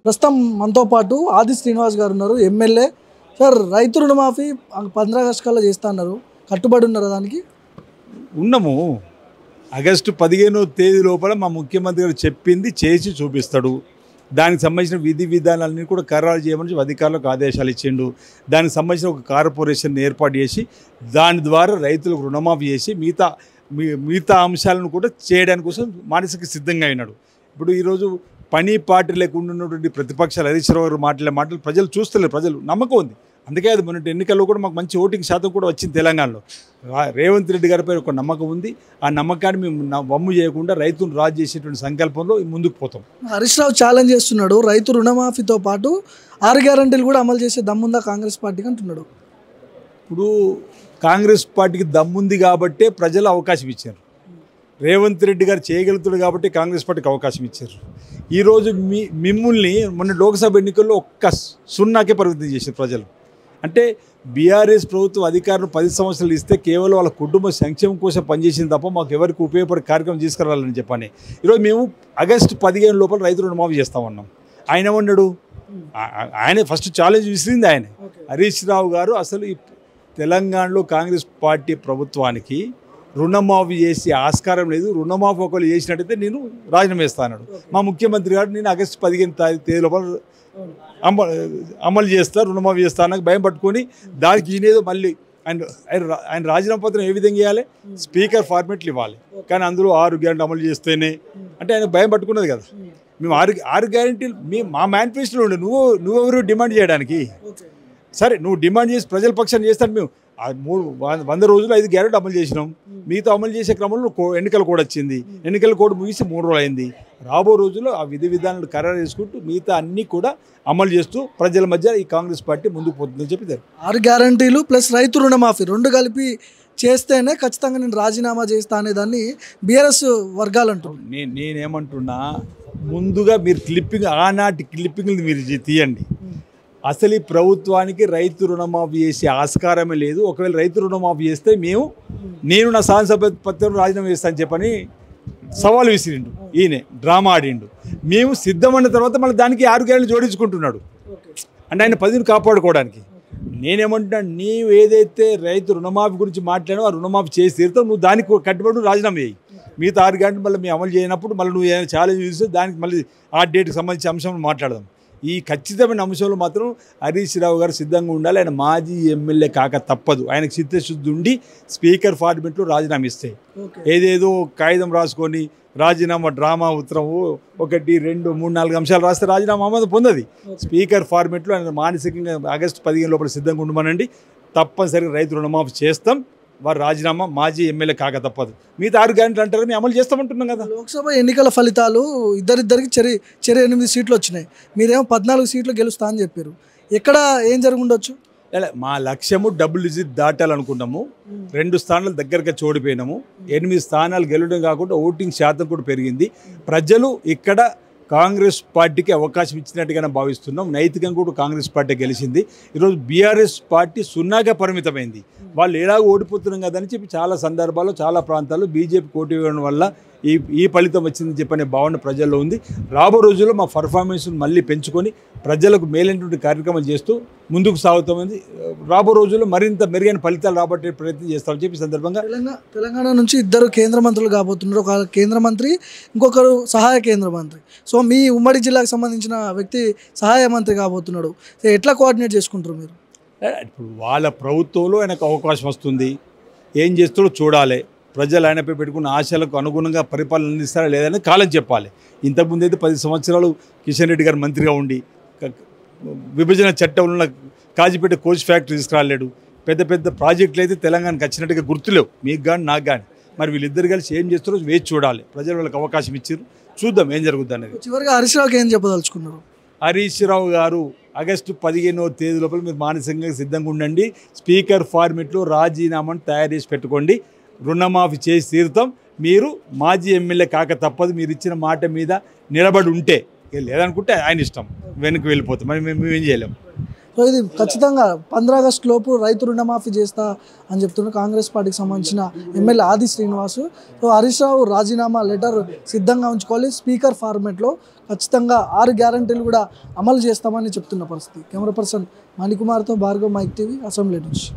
ప్రస్తుతం మనతో పాటు ఆది శ్రీనివాస్ గారు ఉన్నారు, ఎమ్మెల్యే. సార్, రైతు రుణమాఫీ 15 ఆగస్టు కల్లా చేస్తా అన్నారు, కట్టుబడి ఉన్నారు దానికి? ఉన్నాము. ఆగస్టు 15వ తేదీ లోపల మా ముఖ్యమంత్రి గారు చెప్పింది చేసి చూపిస్తాడు. దానికి సంబంధించిన విధి విధానాలన్నీ కూడా ఖరారు చేయమని అధికారులకు ఆదేశాలు ఇచ్చిండు. దానికి సంబంధించిన ఒక కార్పొరేషన్ ఏర్పాటు చేసి దాని ద్వారా రైతులకు రుణమాఫీ చేసి మిగతా అంశాలను కూడా చేయడానికి కోసం మానసిక సిద్ధంగా అయినాడు. ఇప్పుడు ఈరోజు పని పార్టీ లేకుండా ఉన్నటువంటి ప్రతిపక్షాలు హరీష్ రావు గారు మాటలు ప్రజలు చూస్తలేరు. ప్రజలు నమ్మకం ఉంది. అందుకే అది మొన్నటి ఎన్నికల్లో కూడా మాకు మంచి ఓటింగ్ శాతం కూడా వచ్చింది. తెలంగాణలో రేవంత్ రెడ్డి గారిపై ఒక నమ్మకం ఉంది. ఆ నమ్మకాన్ని మేము వమ్ము చేయకుండా రైతును రాజు చేసేటువంటి సంకల్పంలో ముందుకు పోతాం. హరీష్ రావు ఛాలెంజ్ చేస్తున్నాడు, రైతు రుణమాఫీతో పాటు 6 గ్యారెంటీలు కూడా అమలు చేసే దమ్ముందా కాంగ్రెస్ పార్టీకి అంటున్నాడు. ఇప్పుడు కాంగ్రెస్ పార్టీకి దమ్ముంది కాబట్టే ప్రజలు అవకాశం ఇచ్చారు. రేవంత్ రెడ్డి గారు చేయగలుగుతాడు కాబట్టి కాంగ్రెస్ పార్టీకి అవకాశం ఇచ్చారు. ఈరోజు మిమ్మల్ని మొన్న లోక్సభ ఎన్నికల్లో ఒక్క 0కే పరిమితం చేశారు ప్రజలు. అంటే బీఆర్ఎస్ ప్రభుత్వం అధికారులు 10 సంవత్సరాలు ఇస్తే కేవలం వాళ్ళ కుటుంబ సంక్షేమం కోసం పనిచేసింది తప్ప మాకు ఎవరికి ఉపయోగపడే కార్యక్రమం తీసుకురావాలని చెప్పని ఈరోజు మేము ఆగస్టు 15 లోపల రైతు రుణమాఫీ చేస్తామన్నాం. ఆయన ఏమన్నాడు? ఆయన ఫస్ట్ ఛాలెంజ్ విసిరింది ఆయన. హరీష్ రావు గారు అసలు ఈ తెలంగాణలో కాంగ్రెస్ పార్టీ ప్రభుత్వానికి రుణమాఫీ చేసే ఆస్కారం లేదు, రుణమాఫీ ఒకళ్ళు చేసినట్టయితే నేను రాజీనామా వేస్తా అన్నాడు. మా ముఖ్యమంత్రి గారు నేను ఆగస్టు 15 తేదీ లోపల అమలు చేస్తా, రుణమాఫీ చేస్తా నాకు భయం పట్టుకొని దానికి ఈయనేదో మళ్ళీ ఆయన రాజీనామా పత్రం ఏ విధంగా ఇవ్వాలి? స్పీకర్ ఫార్మేట్లు ఇవ్వాలి. కానీ అందులో 6 గ్యారెంటీ అమలు చేస్తేనే అంటే ఆయన భయం పట్టుకున్నది కదా. మేము 6 గ్యారెంటీలు మా మేనిఫెస్టోలో ఉండే నువ్వెవరు డిమాండ్ చేయడానికి? సరే, నువ్వు డిమాండ్ చేసి ప్రజల పక్షాన్ని చేస్తాను. మేము 100 రోజులు 5 గ్యారెంటీ అమలు చేసినాం. మిగతా అమలు చేసే క్రమంలో ఎన్నికల కోడ్ వచ్చింది. ఎన్నికల కోడ్ ముగిసి 3 రోజులు అయింది. రాబో రోజుల్లో ఆ విధి విధానాలు ఖరారు చేసుకుంటూ మిగతా అన్నీ కూడా అమలు చేస్తూ ప్రజల మధ్య ఈ కాంగ్రెస్ పార్టీ ముందుకు పోతుందని చెప్పారు. 6 గ్యారెంటీలు ప్లస్ రైతు రుణమాఫీ 2 కలిపి చేస్తేనే ఖచ్చితంగా నేను రాజీనామా చేస్తా అనే దాన్ని బీఆర్ఎస్ వర్గాలు అంటారు. నేనేమంటున్నా, ముందుగా మీరు ఆనాటి క్లిప్పింగ్లు మీరు తీయండి. అసలు ఈ ప్రభుత్వానికి రైతు రుణమాఫీ చేసే ఆస్కారమే లేదు. ఒకవేళ రైతు రుణమాఫీ చేస్తే నేను నా శాసనసభ్యత్వం రాజీనామా చేస్తాను చెప్పని సవాలు విసిరిండు. ఈయన డ్రామా ఆడిండు. మేము సిద్ధమన్న తర్వాత మళ్ళీ దానికి 6 గ్యారెంటీలు జోడించుకుంటున్నాడు. అంటే ఆయన 10ని కాపాడుకోవడానికి. నేనేమంటున్నా, నీవు ఏదైతే రైతు రుణమాఫీ గురించి మాట్లాడావో ఆ రుణమాఫీ చేసి తీరుతావు. నువ్వు దానికి కట్టుబడి రాజీనామా చేయి. మిగతా 6 గ్యారెంటీలు మళ్ళీ మేము అమలు చేయనప్పుడు మళ్ళీ నువ్వు ఏదైనా ఛాలెంజ్ చూస్తే దానికి మళ్ళీ ఆ డేట్కి సంబంధించిన అంశం మాట్లాడదాం. ఈ ఖచ్చితమైన అంశంలో మాత్రం హరీష్ రావు గారు సిద్ధంగా ఉండాలి. ఆయన మాజీ ఎమ్మెల్యే కాక తప్పదు. ఆయనకు చిత్తశుద్ధి ఉండి స్పీకర్ ఫార్మేట్లో రాజీనామా ఇస్తే ఏదేదో కాగితం రాసుకొని రాజీనామా డ్రామా ఉత్తరం 1, 2, 3, 4 అంశాలు రాస్తే రాజీనామా ఆమోదం పొందది. స్పీకర్ ఫార్మేట్లో ఆయన మానసికంగా ఆగస్టు 15 లోపల సిద్ధంగా ఉండమనండి. తప్పనిసరిగా రైతు రుణమాఫీ చేస్తాం. వారు రాజీనామా మాజీ ఎమ్మెల్యే కాక తప్పదు. మిగతా 6 గ్యారెంటీలు అంటారు, మేము అమలు చేస్తామంటున్నాం కదా. లోక్సభ ఎన్నికల ఫలితాలు ఇద్దరికి చెరి 8 సీట్లు వచ్చినాయి. మీరేమో 14 సీట్లు గెలుస్తా అని చెప్పారు. ఎక్కడ ఏం జరుగుండొచ్చు? మా లక్ష్యము డబుల్ డిజిట్ దాటాలనుకున్నాము. 2 స్థానాలు దగ్గరగా చోడిపోయినాము. 8 స్థానాలు గెలవడం కాకుండా ఓటింగ్ శాతం కూడా పెరిగింది. ప్రజలు ఇక్కడ కాంగ్రెస్ పార్టీకి అవకాశం ఇచ్చినట్టుగానే భావిస్తున్నాం. నైతికంగా కూడా కాంగ్రెస్ పార్టీ గెలిచింది. ఈరోజు బీఆర్ఎస్ పార్టీ 0గా పరిమితమైంది. వాళ్ళు ఎలాగో ఓడిపోతున్నాం కదని చెప్పి చాలా సందర్భాల్లో చాలా ప్రాంతాల్లో బీజేపీ పోటీ ఇవ్వడం వల్ల ఈ ఫలితం వచ్చిందని చెప్పనే భావన ప్రజల్లో ఉంది. రాబో రోజుల్లో మా పర్ఫార్మెన్స్ను మళ్ళీ పెంచుకొని ప్రజలకు మేలైనటువంటి కార్యక్రమాలు చేస్తూ ముందుకు సాగుతామని, రాబో రోజుల్లో మరింత మెరుగైన ఫలితాలు రాబట్టే ప్రయత్నం చేస్తామని చెప్పి సందర్భంగా తెలంగాణ నుంచి 2 కేంద్ర మంత్రులు కాబోతున్నారు. ఒక కేంద్ర మంత్రి, ఇంకొకరు సహాయ కేంద్ర మంత్రి. సో మీ ఉమ్మడి జిల్లాకు సంబంధించిన వ్యక్తి సహాయ మంత్రి కాబోతున్నాడు. ఎట్లా కోఆర్డినేట్ చేసుకుంటారు మీరు? ఇప్పుడు వాళ్ళ ప్రభుత్వంలో ఆయనకు అవకాశం వస్తుంది. ఏం చేస్తాడో చూడాలి. ప్రజలు ఆయనపై పెట్టుకున్న ఆశలకు అనుగుణంగా పరిపాలన అందిస్తారా లేదని కాలం చెప్పాలి. ఇంతకుముందు అయితే 10 సంవత్సరాలు కిషన్ రెడ్డి గారు మంత్రిగా ఉండి విభజన చట్టంలో కాజీపేట కోచ్ ఫ్యాక్టరీ తీసుకురాలేడు. పెద్ద ప్రాజెక్టులు అయితే తెలంగాణకు వచ్చినట్టుగా గుర్తులేవు మీకు కానీ నాకు కానీ. మరి వీళ్ళిద్దరు కలిసి ఏం చేస్తారో వేచి చూడాలి. ప్రజలు వాళ్ళకి అవకాశం ఇచ్చారు, చూద్దాం ఏం జరుగుతుంది అనేది. చివరిగా హరీష్ రావుకి ఏం చెప్పదలుచుకున్నారు? హరీష్ రావు గారు ఆగస్టు 15వ తేదీ లోపల మీరు మానసికంగా సిద్ధంగా ఉండండి. స్పీకర్ ఫార్మేట్లో రాజీనామాను తయారు చేసి పెట్టుకోండి. రుణమాఫీ చేసి తీరుతాం. మీరు మాజీ ఎమ్మెల్యే కాక తప్పదు. మీరు ఇచ్చిన మాట మీద నిలబడి ఉంటే, లేదనుకుంటే ఆయన ఇష్టం, వెనక్కి వెళ్ళిపోతాం. మరి మేము ఏం చేయలేము. సో ఇది ఖచ్చితంగా 15 ఆగస్టు లోపు రైతు రుణమాఫీ చేస్తా అని చెప్తున్నారు కాంగ్రెస్ పార్టీకి సంబంధించిన ఎమ్మెల్యే ఆది శ్రీనివాసు. సో హరీష్ రావు రాజీనామా లెటర్ సిద్ధంగా ఉంచుకోవాలి, స్పీకర్ ఫార్మేట్లో ఖచ్చితంగా 6 గ్యారంటీలు కూడా అమలు చేస్తామని చెప్తున్న పరిస్థితి. కెమెరా పర్సన్ మణికుమార్తో భార్గవ్, మైక్ టీవీ, అసెంబ్లీ నుంచి.